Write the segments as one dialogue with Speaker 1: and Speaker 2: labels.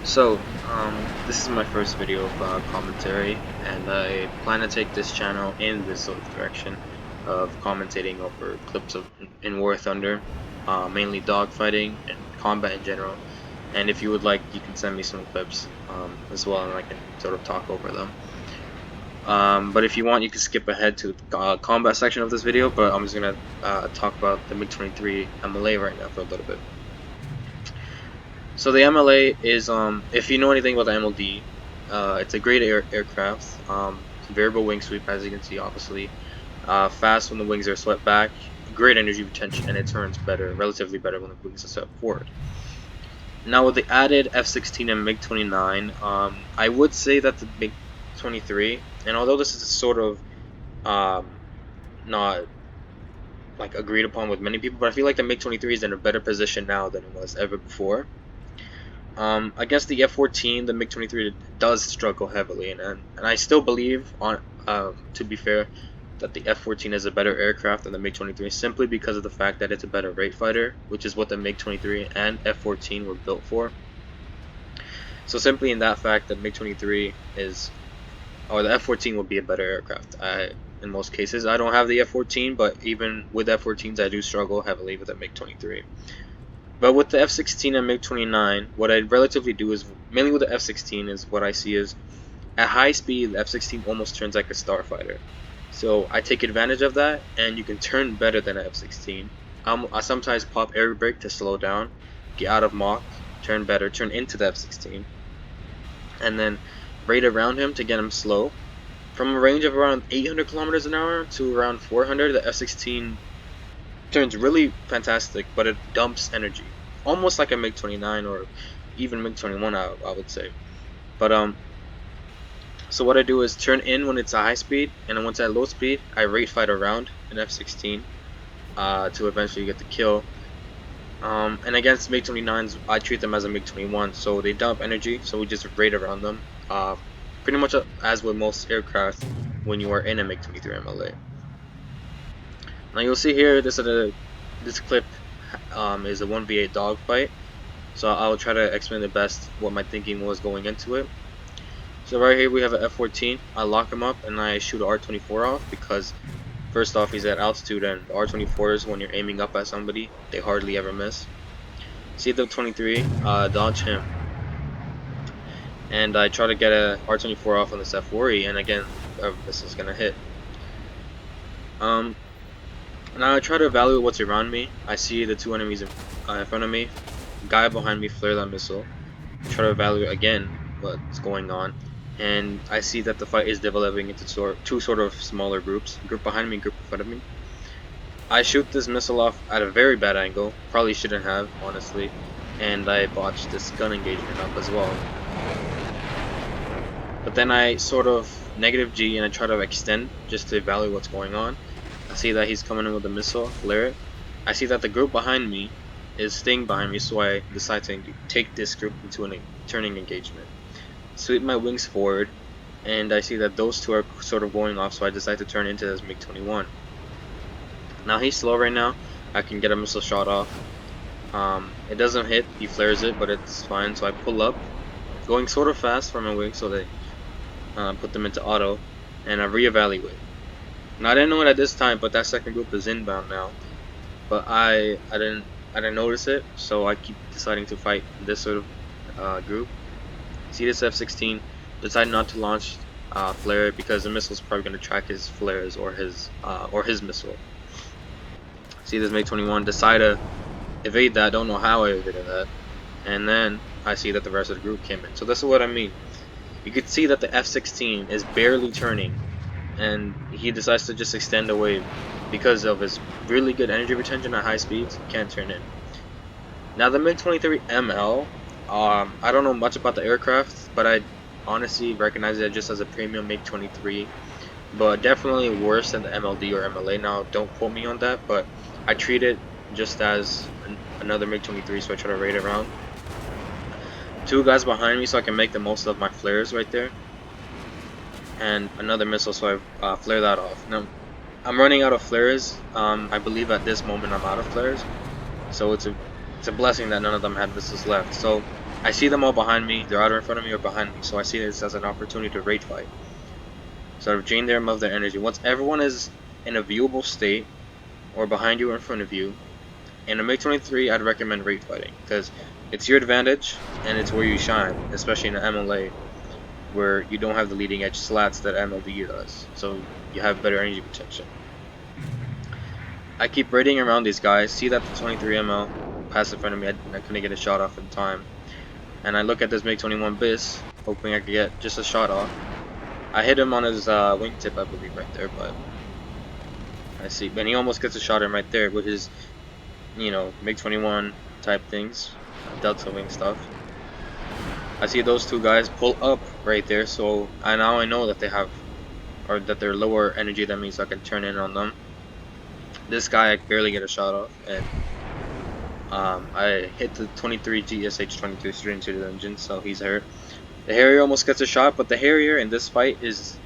Speaker 1: So, this is my first video of commentary, and I plan to take this channel in this sort of direction of commentating over clips of in War Thunder, mainly dogfighting and combat in general. And if you would like, you can send me some clips as well, and I can sort of talk over them. But if you want, you can skip ahead to the combat section of this video, but I'm just gonna talk about the Mig23MLA right now for a little bit. So the MLA is, if you know anything about the MLD, it's a great aircraft. Variable wing sweep, as you can see, obviously. Fast when the wings are swept back, great energy retention, and it turns better, relatively better when the wings are swept forward. Now with the added F-16 and MiG-29, I would say that the MiG-23, and although this is sort of not like agreed upon with many people, but I feel like the MiG-23 is in a better position now than it was ever before. Against the F-14, the MiG-23 does struggle heavily, and I still believe, to be fair, that the F-14 is a better aircraft than the MiG-23 simply because of the fact that it's a better rate fighter, which is what the MiG-23 and F-14 were built for. So simply in that fact, the MiG-23 is, or the F-14 will be a better aircraft. In most cases, I don't have the F-14, but even with F-14s, I do struggle heavily with the MiG-23. But with the F-16 and MiG-29, what I relatively do is, mainly with the F-16, is what I see is, at high speed, the F-16 almost turns like a starfighter. So I take advantage of that, and you can turn better than an F-16. I sometimes pop air brake to slow down, get out of Mach, turn better, turn into the F-16, and then rate around him to get him slow. From a range of around 800 kilometers an hour to around 400, the F-16 turns really fantastic, but it dumps energy, almost like a MiG-29 or even MiG-21, I would say. But so what I do is turn in when it's a high speed, and then once at low speed, I rate fight around an F-16 to eventually get the kill. And against MiG-29s, I treat them as a MiG-21, so they dump energy, so we just rate around them, pretty much as with most aircraft when you are in a MiG-23MLA. Now you'll see here, this clip is a 1v8 dogfight, so I'll try to explain the best what my thinking was going into it. So right here we have an F-14. I lock him up and I shoot an R-24 off because first off, he's at altitude, and the R-24s, when you're aiming up at somebody, they hardly ever miss. See the 23, dodge him, and I try to get a R-24 off on this F-40, and again, this is gonna hit. Now I try to evaluate what's around me. I see the two enemies in front of me, guy behind me flare that missile. Try to evaluate again what's going on, and I see that the fight is developing into two sort of smaller groups, group behind me, group in front of me. I shoot this missile off at a very bad angle, probably shouldn't have, honestly, and I botched this gun engagement up as well. But then I sort of negative G and I try to extend just to evaluate what's going on. I see that he's coming in with a missile, flare it. I see that the group behind me is staying behind me, so I decide to take this group into a turning engagement. Sweep my wings forward, and I see that those two are sort of going off, so I decide to turn into this MiG-21. Now he's slow right now, I can get a missile shot off. It doesn't hit, he flares it, but it's fine, so I pull up, going sort of fast for my wings, so they put them into auto, and I reevaluate. Now I didn't know it at this time, but that second group is inbound now. But I didn't notice it, so I keep deciding to fight this sort of group. See this F-16, decide not to launch flare because the missile's probably going to track his flares or his missile. See this MiG-21, decide to evade that. Don't know how I evaded that, and then I see that the rest of the group came in. So this is what I mean. You could see that the F-16 is barely turning, and he decides to just extend away because of his really good energy retention at high speeds. Can't turn in. Now the Mig-23ML, I don't know much about the aircraft, but I honestly recognize it just as a premium Mig-23, but definitely worse than the MLD or MLA. Now don't quote me on that, but I treat it just as another Mig-23, so I try to rate around. Two guys behind me so I can make the most of my flares right there, and another missile, so I flare that off. Now I'm running out of flares. I believe at this moment I'm out of flares, so it's a blessing that none of them had missiles left. So I see them all behind me. They're either in front of me or behind me, so I see this as an opportunity to rate fight. Sort of drain them of their energy. Once everyone is in a viewable state, or behind you or in front of you, in a Mig-23, I'd recommend rate fighting, because it's your advantage, and it's where you shine, especially in an MLA, where you don't have the leading edge slats that MLD does, so you have better energy protection. I keep raiding around these guys, see that the 23ML passed in front of me, I couldn't get a shot off in time, and I look at this Mig-21 BIS, hoping I could get just a shot off. I hit him on his wingtip, I believe, right there, but I see, and he almost gets a shot in right there with his, you know, Mig-21 type things, Delta Wing stuff. I see those two guys pull up right there, so now I know that they have, or that they're lower energy than me, so I can turn in on them. This guy I barely get a shot off, and I hit the 23 GSH-23 straight into the engine, so he's hurt. The Harrier almost gets a shot, but the Harrier in this fight it's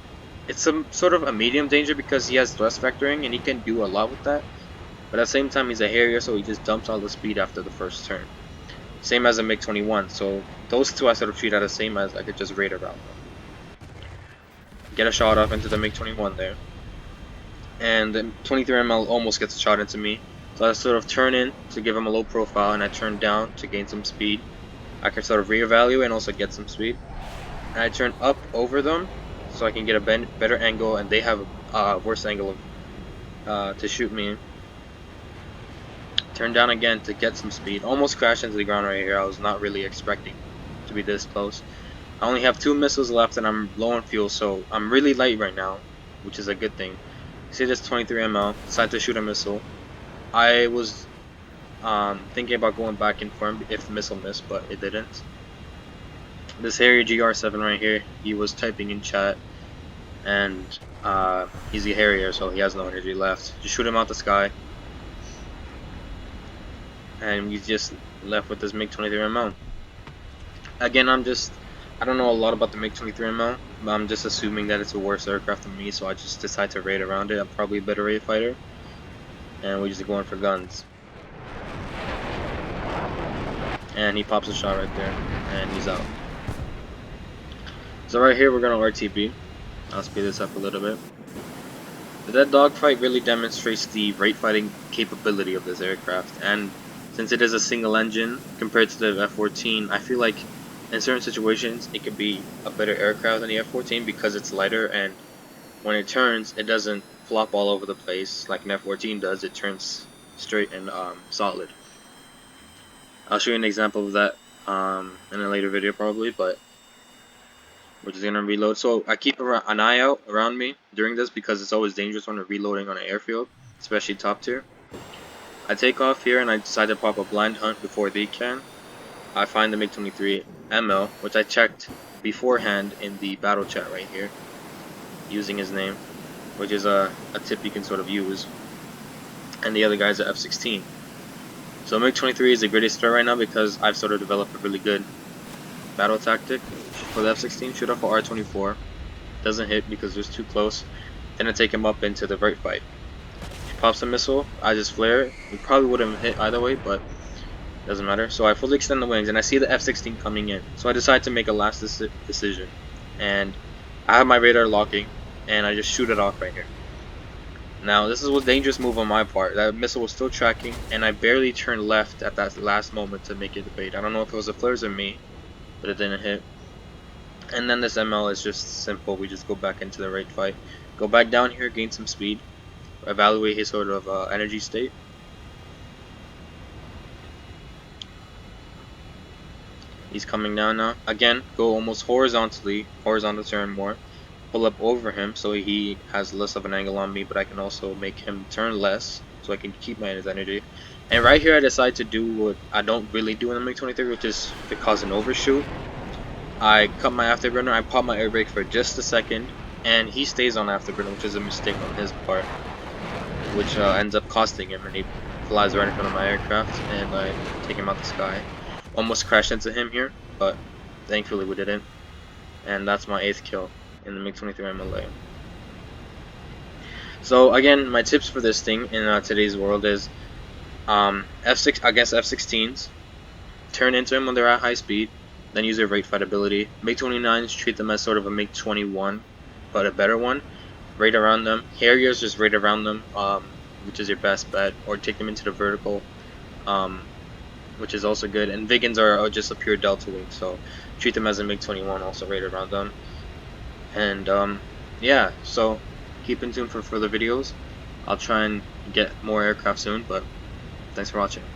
Speaker 1: some sort of a medium danger because he has thrust vectoring and he can do a lot with that. But at the same time, he's a Harrier, so he just dumps all the speed after the first turn. Same as a Mig-21, so those two I sort of treat as the same as I could just raid around them. Get a shot off into the Mig-21 there. And the 23ML almost gets a shot into me. So I sort of turn in to give him a low profile, and I turn down to gain some speed. I can sort of reevaluate and also get some speed. And I turn up over them so I can get a better angle, and they have a worse angle of, to shoot me. Turn down again to get some speed. Almost crashed into the ground right here. I was not really expecting to be this close. I only have 2 missiles left and I'm low on fuel, so I'm really light right now, which is a good thing. See this 23ML, decided to shoot a missile. I was thinking about going back in for him if the missile missed, but it didn't. This Harrier GR7 right here, he was typing in chat, and he's a Harrier, so he has no energy left. Just shoot him out the sky. And we just left with this Mig-23ML. Again, I don't know a lot about the Mig-23ML, but I'm just assuming that it's a worse aircraft than me, so I just decide to raid around it. I'm probably a better raid fighter, and we're just going for guns. And he pops a shot right there, and he's out. So right here, we're gonna RTB. I'll speed this up a little bit. That dogfight really demonstrates the raid fighting capability of this aircraft, and since it is a single engine compared to the F-14, I feel like in certain situations it could be a better aircraft than the F-14 because it's lighter, and when it turns, it doesn't flop all over the place like an F-14 does. It turns straight and solid. I'll show you an example of that in a later video probably, but we're just gonna reload. So I keep an eye out around me during this because it's always dangerous when we're reloading on an airfield, especially top tier. I take off here and I decide to pop a blind hunt before they can. I find the Mig23ML, which I checked beforehand in the battle chat right here, using his name, which is a tip you can sort of use. And the other guy's at F-16. So Mig23 is the greatest threat right now because I've sort of developed a really good battle tactic for the F-16. Shoot off a R-24. Doesn't hit because it's too close. Then I take him up into the right fight. Pops a missile, I just flare it. We probably would have hit either way, but doesn't matter. So I fully extend the wings, and I see the F-16 coming in. So I decide to make a last decision, and I have my radar locking, and I just shoot it off right here. Now this is a dangerous move on my part. That missile was still tracking, and I barely turned left at that last moment to make it debate. I don't know if it was the flares or me, but it didn't hit. And then this ML is just simple. We just go back into the raid fight, go back down here, gain some speed. Evaluate his sort of energy state. He's coming down now. Again, go almost horizontally, horizontal turn more. Pull up over him so he has less of an angle on me, but I can also make him turn less so I can keep my energy. And right here I decide to do what I don't really do in the Mig-23, which is to cause an overshoot. I cut my afterburner, I pop my air brake for just a second, and he stays on afterburner, which is a mistake on his part, which ends up costing him, and he flies right in front of my aircraft, and I take him out the sky. Almost crashed into him here, but thankfully we didn't. And that's my 8th kill in the Mig23MLA. So again, my tips for this thing in today's world is F6 against F-16s. Turn into him when they're at high speed. then use their rate fight ability. MiG-29s, treat them as sort of a MiG-21, but a better one. Rate around them. Harriers, just rate around them, which is your best bet, or take them into the vertical, which is also good. And Vigans are just a pure delta wing, so treat them as a MiG-21, also rate around them. And yeah, so keep in tune for further videos. I'll try and get more aircraft soon, but thanks for watching.